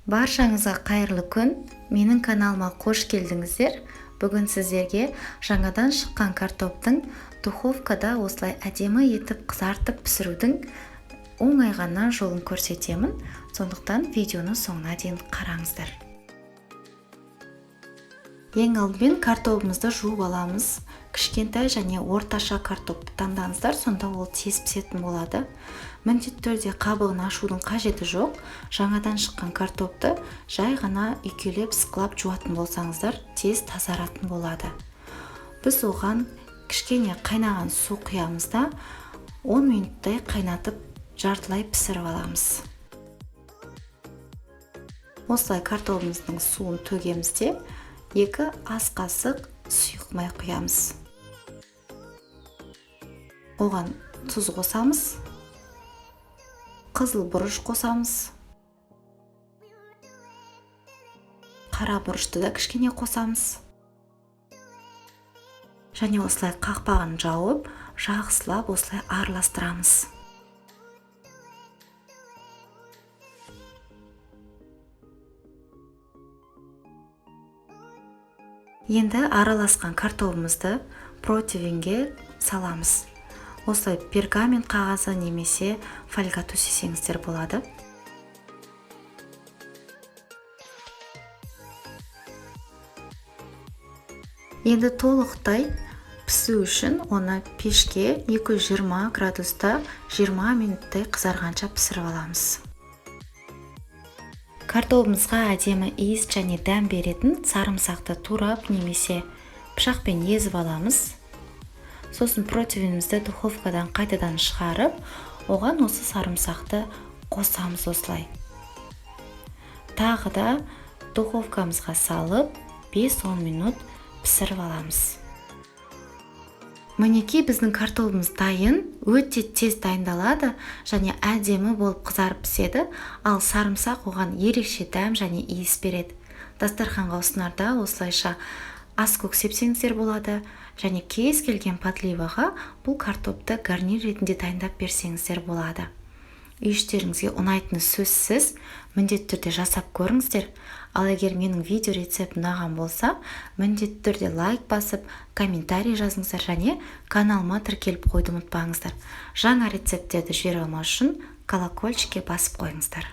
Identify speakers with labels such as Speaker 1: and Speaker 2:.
Speaker 1: Баршаңызға қайырлы күн. Менің каналыма қош келдіңіздер. Бүгін сіздерге жаңадан шыққан картоптың духовкада осылай әдемі етіп қызартып пісірудің оңай ғана жолын көрсетемін. Сондықтан видеоны соңына дейін қараңыздар. Ең алдымен картопымызды жуып аламыз. Кішкентай және орташа картопты таңдаңыздар, сонда ол тез пісетін болады. Міндетті түрде қабығын ашудың қажеті жоқ. Жаңадан шыққан картопты жай ғана үйкелеп сықлап жуатын болсаңыздар, тез тазаратын болады. Біз оған кішкене қайнаған су құямыз да 10 минуттай қайнатып жартылай пісіріп аламыз. Осылай картопымыздың суын төгеміз де 2 ас қасық сұйық май құямыз. Оған тұз қосамыз, қызыл бұрыш қосамыз, қара бұрышты да кішкене қосамыз. Және осылай қақпағын жауып, жақсылап осылай араластырамыз. Енді араласқан картопымызды противеньге саламыз. Осылай пергамент қағазы немесе фольга төсесеңіздер болады. Енді толықтай пісу үшін оны пешке 220 градуста 20 минуттай қызарғанша пісіріп аламыз. Картопымызға әдемі иіс және дәм беретін сарымсақты турап немесе пышақпен езіп аламыз. Сосын противенімізді духовкадан қайтадан шығарып, оған осы сарымсақты қосамыз осылай. Тағы да духовкамызға салып 5-10 минут пісіріп аламыз. Мінекей біздің картопымыз дайын, өте тез дайындалады және әдемі болып қызарып піседі, ал сарымсақ оған ерекше дәм және иіс береді. Дастарханға ұсынарда осылайша ас көк сепсеңіздер болады және кез келген подливаға бұл картопты гарнир ретінде дайындап берсеңіздер болады. Үй-іштеріңізге ұнайтыны сөзсіз, міндетті түрде жасап көріңіздер. Ал егер менің видео рецептім ұнаған болса, міндетті түрде лайк басып, комментарий жазыңыздар және каналыма тіркеліп қойды ұмытпаңыздар. Жаңа рецепттерді жібере алмас үшін колокольчикке басып қойыңыздар.